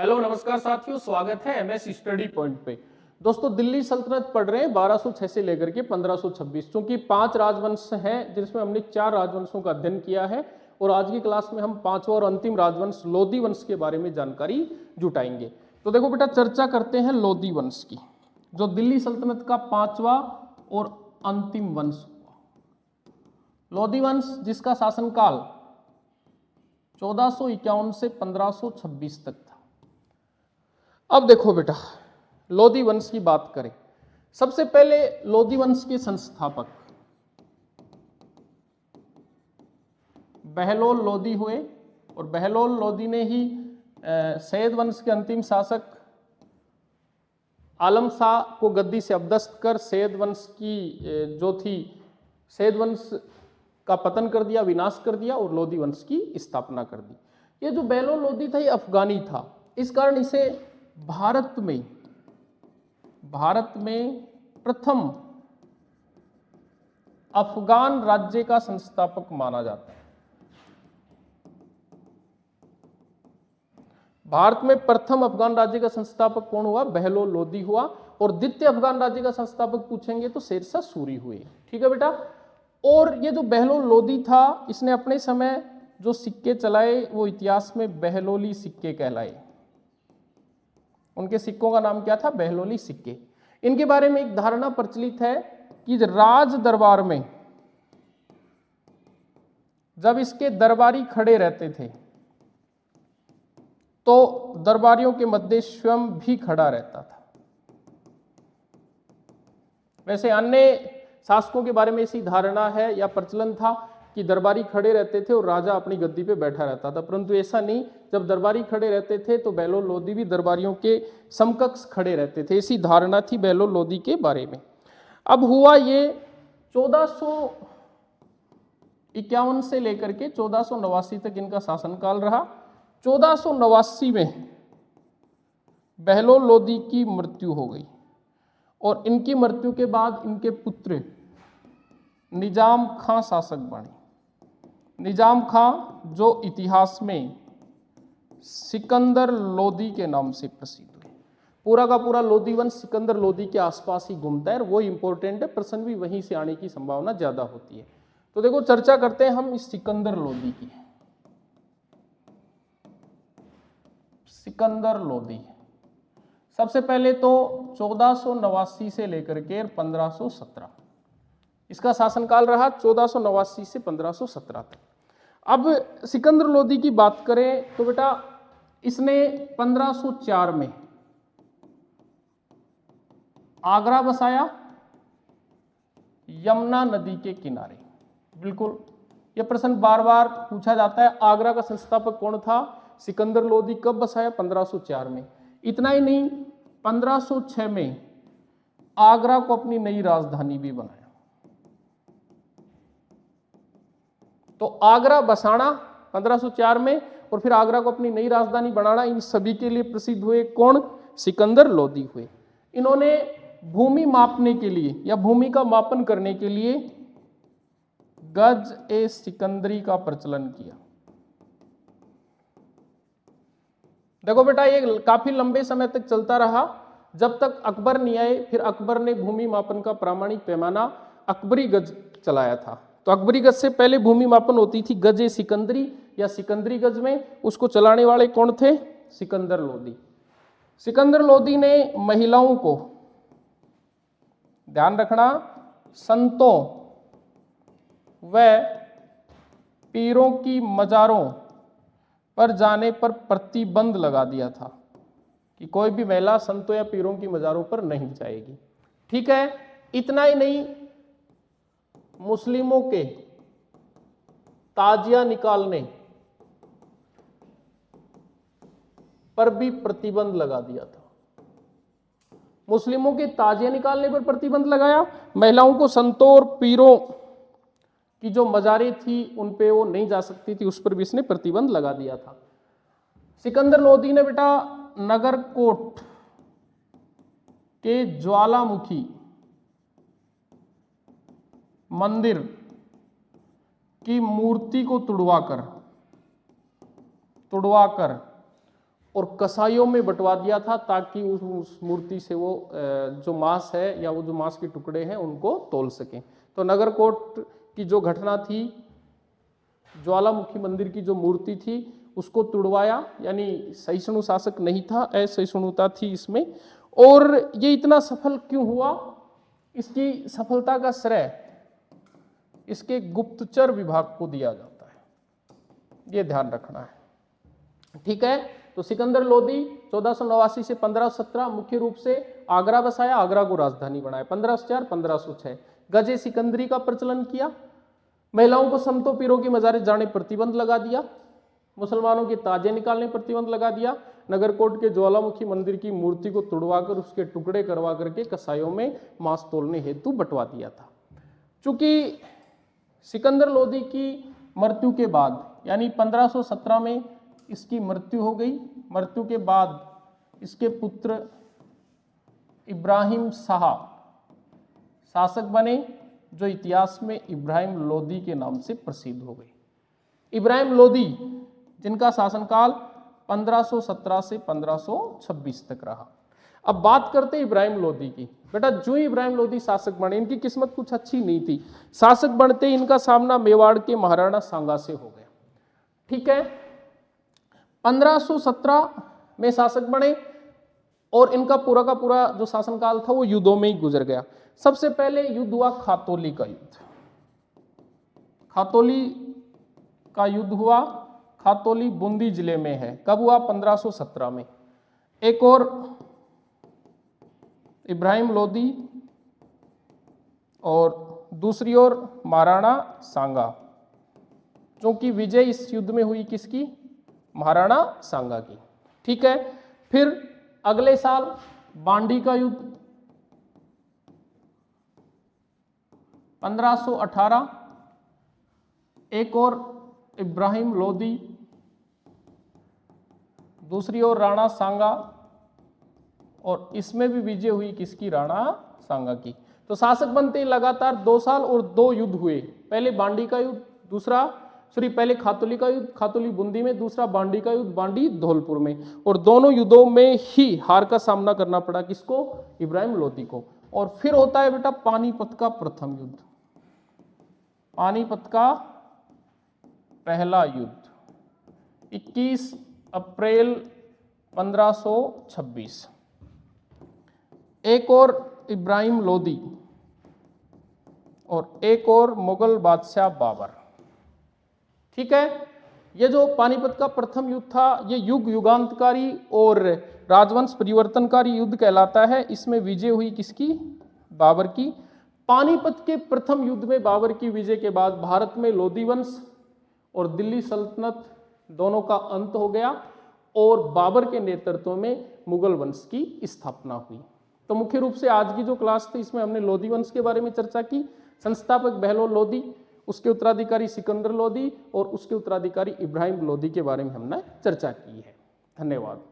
Hello नमस्कार साथियों, स्वागत है एमएस स्टडी पॉइंट पे। दोस्तों, दिल्ली सल्तनत पढ़ रहे हैं 1206 से लेकर के 1526। चूंकि 5 राजवंश हैं जिसमें हमने 4 राजवंशों का अध्ययन किया है और आज की क्लास में हम 5वां और अंतिम राजवंश लोधी वंश के बारे में जानकारी जुटाएंगे। तो देखो बेटा, चर्चा करते हैं लोधी वंश की, जो दिल्ली सल्तनत का 5वां और अंतिम वंश हुआ। लोधी वंश जिसका शासनकाल 1451 से 1526 तक था। अब देखो बेटा, लोधी वंश की बात करें। सबसे पहले लोधी वंश के संस्थापक बहलोल लोधी हुए और बहलोल लोधी ने ही सैयद वंश के अंतिम शासक आलम शाह को गद्दी से अपदस्थ कर सैयद वंश की जो थी सैयद वंश का पतन कर दिया, विनाश कर दिया और लोधी वंश की स्थापना कर दी। ये जो बहलोल लोधी था ये अफगानी था, इस कारण इसे भारत में प्रथम अफगान राज्य का संस्थापक माना जाता है। भारत में प्रथम अफगान राज्य का संस्थापक कौन हुआ? बहलोल लोधी हुआ। और द्वितीय अफगान राज्य का संस्थापक पूछेंगे तो शेरशाह सूरी हुए। ठीक है बेटा। और ये जो बहलोल लोधी था, इसने अपने समय जो सिक्के चलाए वो इतिहास में बहलोली सिक्के कहलाए। उनके सिक्कों का नाम क्या था? बहलोली सिक्के। इनके बारे में एक धारणा प्रचलित है कि राज दरबार में जब इसके दरबारी खड़े रहते थे तो दरबारियों के मध्य स्वयं भी खड़ा रहता था। वैसे अन्य शासकों के बारे में ऐसी धारणा है या प्रचलन था कि दरबारी खड़े रहते थे और राजा अपनी गद्दी पे बैठा रहता था, परंतु ऐसा नहीं। जब दरबारी खड़े रहते थे तो बहलोल लोधी भी दरबारियों के समकक्ष खड़े रहते थे, ऐसी धारणा थी बहलोल लोधी के बारे में। अब हुआ ये 1451 से लेकर के 1489 तक इनका शासनकाल रहा। 1489 में बहलोल लोधी की मृत्यु हो गई और इनकी मृत्यु के बाद इनके पुत्र निजाम खां शासक बने। निजाम खां जो इतिहास में सिकंदर लोधी के नाम से प्रसिद्ध हुए। पूरा का पूरा लोधी वंश सिकंदर लोधी के आसपास ही घूमता है और वो इंपॉर्टेंट है, प्रश्न भी वहीं से आने की संभावना ज्यादा होती है। तो देखो, चर्चा करते हैं हम इस सिकंदर लोधी की। सिकंदर लोधी सबसे पहले तो 1489 से लेकर के 1517 इसका शासनकाल रहा। 1489 से 1517 तक। अब सिकंदर लोधी की बात करें तो बेटा, इसने 1504 में आगरा बसाया, यमुना नदी के किनारे। बिल्कुल, यह प्रश्न बार बार पूछा जाता है, आगरा का संस्थापक कौन था? सिकंदर लोधी। कब बसाया? 1504 में। इतना ही नहीं, 1506 में आगरा को अपनी नई राजधानी भी बनाया। तो आगरा बसाना 1504 में और फिर आगरा को अपनी नई राजधानी बनाना, इन सभी के लिए प्रसिद्ध हुए कौन? सिकंदर लोधी हुए। इन्होंने भूमि मापने के लिए या भूमि का मापन करने के लिए गज ए सिकंदरी का प्रचलन किया। देखो बेटा, ये काफी लंबे समय तक चलता रहा, जब तक अकबर नहीं आए। फिर अकबर ने भूमि मापन का प्रामाणिक पैमाना अकबरी गज चलाया था। तो अकबरी गज से पहले भूमि मापन होती थी गज ए सिकंदरी या सिकंदरी गज में। उसको चलाने वाले कौन थे? सिकंदर लोधी। सिकंदर लोधी ने महिलाओं को, ध्यान रखना, संतों व पीरों की मजारों पर जाने पर प्रतिबंध लगा दिया था कि कोई भी महिला संतों या पीरों की मजारों पर नहीं जाएगी। ठीक है। इतना ही नहीं, मुस्लिमों के ताजिया निकालने पर भी प्रतिबंध लगा दिया था। मुस्लिमों के ताजिया निकालने पर प्रतिबंध लगाया, महिलाओं को संतों और पीरों की जो मजारें थी उन पे वो नहीं जा सकती थी, उस पर भी इसने प्रतिबंध लगा दिया था। सिकंदर लोधी ने बेटा नगरकोट के ज्वालामुखी मंदिर की मूर्ति को तुड़वाकर और कसाईयों में बंटवा दिया था ताकि उस मूर्ति से वो जो मांस है या वो जो मांस के टुकड़े हैं उनको तोल सकें। तो नगरकोट की जो घटना थी, ज्वालामुखी मंदिर की जो मूर्ति थी उसको तुड़वाया, यानी सहिष्णु शासक नहीं था, असहिष्णुता थी इसमें। और ये इतना सफल क्यों हुआ, इसकी सफलता का श्रेय इसके गुप्तचर विभाग को दिया जाता है, ये ध्यान रखना है। ठीक है, तो सिकंदर लोदी 1489 से 1517 मुख्य रूप से आगरा बसाया, आगरा को राजधानी बनाया। 1504 1506 गजे सिकंदरी का प्रचलन किया, महिलाओं को संतों पीरों की मजारे जाने प्रतिबंध लगा दिया, मुसलमानों के ताजे निकालने प्रतिबंध लगा दिया, नगरकोट के ज्वालामुखी मंदिर की मूर्ति को तुड़वाकर उसके टुकड़े करवा करके कसाईयों में मांस तोलने हेतु बंटवा दिया था। चूंकि सिकंदर लोदी की मृत्यु के बाद, यानी 1517 में इसकी मृत्यु हो गई, मृत्यु के बाद इसके पुत्र इब्राहिम शाह शासक बने, जो इतिहास में इब्राहिम लोदी के नाम से प्रसिद्ध हो गए। इब्राहिम लोदी जिनका शासनकाल 1517 से 1526 तक रहा। अब बात करते हैं इब्राहिम लोदी की। बेटा जो इब्राहिम लोदी शासक बने, इनकी किस्मत कुछ अच्छी नहीं थी। शासक बनते ही इनका सामना मेवाड़ के महाराणा सांगा से हो गया। ठीक है, 1517 में शासक बने और इनका पूरा का पूरा जो शासनकाल था वो युद्धों में ही गुजर गया। सबसे पहले युद्ध हुआ खातौली का युद्ध। खातौली का युद्ध हुआ, खातौली बूंदी जिले में है। कब हुआ? 1517 में। एक और इब्राहिम लोदी और दूसरी ओर महाराणा सांगा, क्योंकि विजय इस युद्ध में हुई किसकी? महाराणा सांगा की। ठीक है, फिर अगले साल बांडी का युद्ध 1518। एक और इब्राहिम लोदी, दूसरी ओर राणा सांगा, और इसमें भी विजय हुई किसकी? राणा सांगा की। तो शासक बनते ही लगातार 2 साल और 2 युद्ध हुए। पहले बांडी का युद्ध, पहले खातौली का युद्ध, खातौली बूंदी में, दूसरा बांडी का युद्ध, बांडी धौलपुर में। और दोनों युद्धों में ही हार का सामना करना पड़ा किसको? इब्राहिम लोदी को। और फिर होता है बेटा पानीपत का प्रथम युद्ध, पानीपत का पहला युद्ध 21 अप्रैल 1526। एक और इब्राहिम लोदी और एक और मुगल बादशाह बाबर। ठीक है, ये जो पानीपत का प्रथम युद्ध था ये युगांतकारी और राजवंश परिवर्तनकारी युद्ध कहलाता है। इसमें विजय हुई किसकी? बाबर की। पानीपत के प्रथम युद्ध में बाबर की विजय के बाद भारत में लोदी वंश और दिल्ली सल्तनत दोनों का अंत हो गया और बाबर के नेतृत्व में मुगल वंश की स्थापना हुई। तो मुख्य रूप से आज की जो क्लास थी इसमें हमने लोदी वंश के बारे में चर्चा की। संस्थापक बहलोल लोदी, उसके उत्तराधिकारी सिकंदर लोदी और उसके उत्तराधिकारी इब्राहिम लोदी के बारे में हमने चर्चा की है। धन्यवाद।